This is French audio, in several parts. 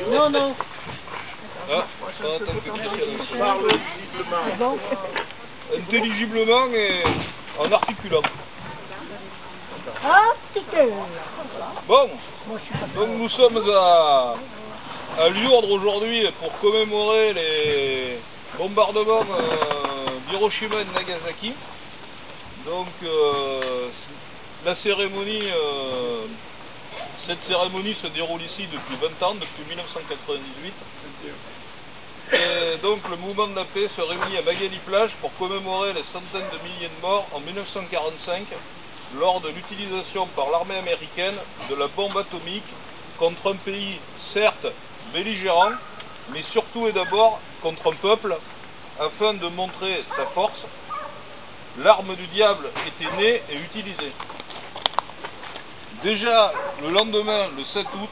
Non, non. Ah, ça en tant que spécialiste. Parle visiblement. Bon. Intelligiblement et en articulant. Ah, super. Bon, Moi, je suis pas donc nous sommes à Lourdes aujourd'hui pour commémorer les bombardements d'Hiroshima et de Nagasaki. Donc la cérémonie, cette cérémonie se déroule ici depuis 20 ans, depuis 1998. Et donc le mouvement de la paix se réunit à Magali-Plage pour commémorer les centaines de milliers de morts en 1945 lors de l'utilisation par l'armée américaine de la bombe atomique contre un pays certes belligérant, mais surtout et d'abord contre un peuple, afin de montrer sa force. L'arme du diable était née et utilisée. Déjà le lendemain, le 7 août,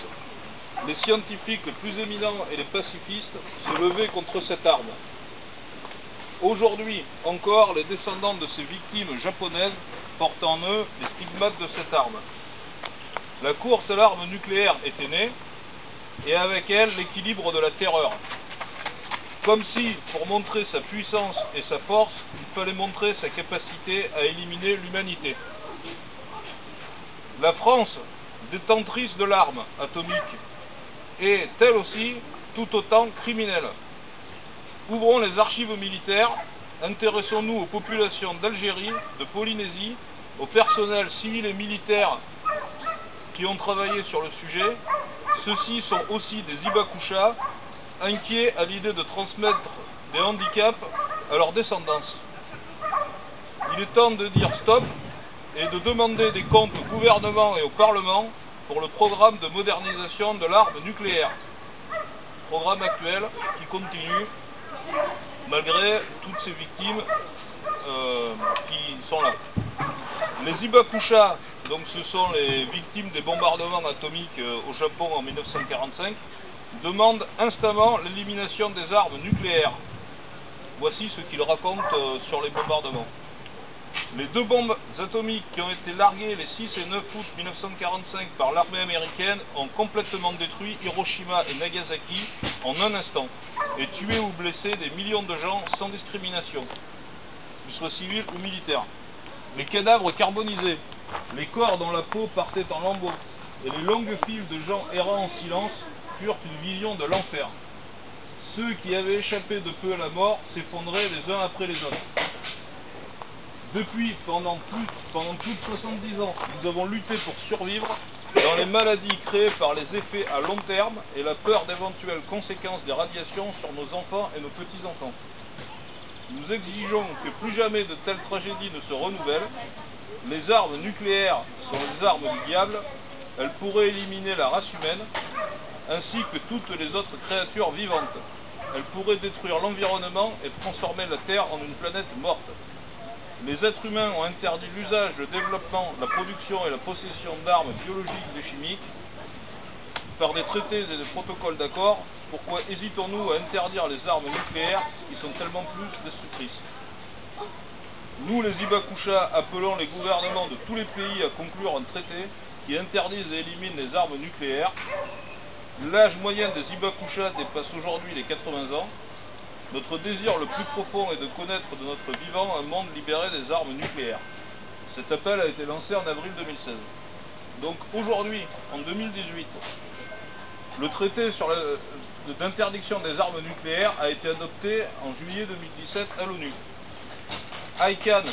les scientifiques les plus éminents et les pacifistes se levaient contre cette arme. Aujourd'hui encore, les descendants de ces victimes japonaises portent en eux les stigmates de cette arme. La course à l'arme nucléaire était née, et avec elle l'équilibre de la terreur. Comme si, pour montrer sa puissance et sa force, il fallait montrer sa capacité à éliminer l'humanité. La France, détentrice de l'arme atomique, est elle aussi tout autant criminelle. Ouvrons les archives militaires, intéressons-nous aux populations d'Algérie, de Polynésie, aux personnels civils et militaires qui ont travaillé sur le sujet. Ceux-ci sont aussi des Hibakusha, inquiets à l'idée de transmettre des handicaps à leur descendance. Il est temps de dire stop et de demander des comptes au gouvernement et au Parlement pour le programme de modernisation de l'arme nucléaire. Programme actuel qui continue malgré toutes ces victimes qui sont là. Les Hibakusha, donc ce sont les victimes des bombardements atomiques au Japon en 1945, demandent instamment l'élimination des armes nucléaires. Voici ce qu'ils racontent sur les bombardements. Les deux bombes atomiques qui ont été larguées les 6 et 9 août 1945 par l'armée américaine ont complètement détruit Hiroshima et Nagasaki en un instant et tué ou blessé des millions de gens sans discrimination, qu'ils soient civils ou militaires. Les cadavres carbonisés, les corps dont la peau partait en lambeaux et les longues files de gens errant en silence furent une vision de l'enfer. Ceux qui avaient échappé de peu à la mort s'effondraient les uns après les autres. Depuis, pendant plus de 70 ans, nous avons lutté pour survivre dans les maladies créées par les effets à long terme et la peur d'éventuelles conséquences des radiations sur nos enfants et nos petits-enfants. Nous exigeons que plus jamais de telles tragédies ne se renouvellent. Les armes nucléaires sont les armes du diable. Elles pourraient éliminer la race humaine, ainsi que toutes les autres créatures vivantes. Elles pourraient détruire l'environnement et transformer la Terre en une planète morte. Les êtres humains ont interdit l'usage, le développement, la production et la possession d'armes biologiques et chimiques par des traités et des protocoles d'accord. Pourquoi hésitons-nous à interdire les armes nucléaires qui sont tellement plus destructrices? Nous, les Hibakusha, appelons les gouvernements de tous les pays à conclure un traité qui interdise et élimine les armes nucléaires. L'âge moyen des Hibakusha dépasse aujourd'hui les 80 ans. Notre désir le plus profond est de connaître de notre vivant un monde libéré des armes nucléaires. Cet appel a été lancé en avril 2016. Donc aujourd'hui, en 2018, le traité d'interdiction des armes nucléaires a été adopté en juillet 2017 à l'ONU. ICAN,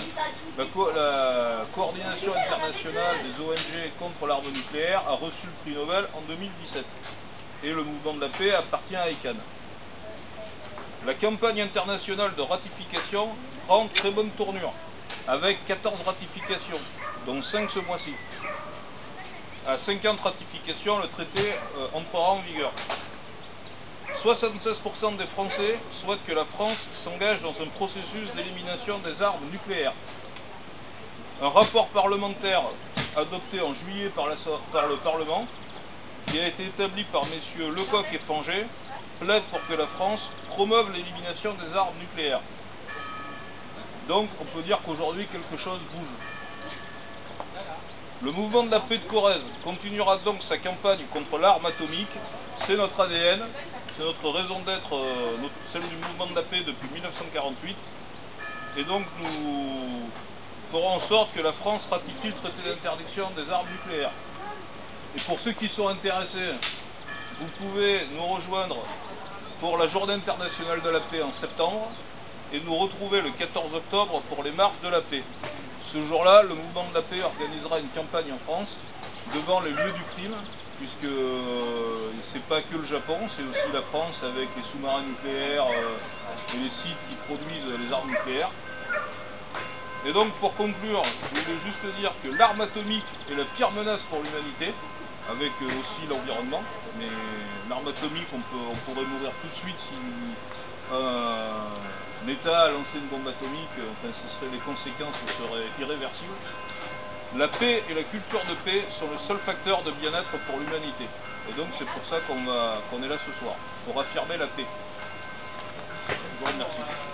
la coordination internationale des ONG contre l'arme nucléaire, a reçu le prix Nobel en 2017. Et le mouvement de la paix appartient à ICAN. La campagne internationale de ratification prend très bonne tournure, avec 14 ratifications, dont 5 ce mois-ci. À 50 ratifications, le traité entrera en vigueur. 76% des Français souhaitent que la France s'engage dans un processus d'élimination des armes nucléaires. Un rapport parlementaire adopté en juillet par le Parlement, qui a été établi par messieurs Lecoq et Fanger, plaide pour que la France promeuve l'élimination des armes nucléaires. Donc on peut dire qu'aujourd'hui quelque chose bouge. Le mouvement de la paix de Corrèze continuera donc sa campagne contre l'arme atomique. C'est notre ADN, c'est notre raison d'être, celle du mouvement de la paix depuis 1948. Et donc nous ferons en sorte que la France ratifie le traité d'interdiction des armes nucléaires. Et pour ceux qui sont intéressés, vous pouvez nous rejoindre pour la Journée internationale de la paix en septembre et nous retrouver le 14 octobre pour les marches de la paix. Ce jour-là, le mouvement de la paix organisera une campagne en France devant les lieux du crime, puisque c'est pas que le Japon, c'est aussi la France avec les sous-marins nucléaires et les sites qui produisent les armes nucléaires. Et donc pour conclure, je voulais juste dire que l'arme atomique est la pire menace pour l'humanité, avec aussi l'environnement, mais l'arme atomique on pourrait mourir tout de suite si un État a lancé une bombe atomique, les conséquences seraient irréversibles. La paix et la culture de paix sont le seul facteur de bien-être pour l'humanité. Et donc c'est pour ça qu'on est là ce soir, pour affirmer la paix. Je vous remercie.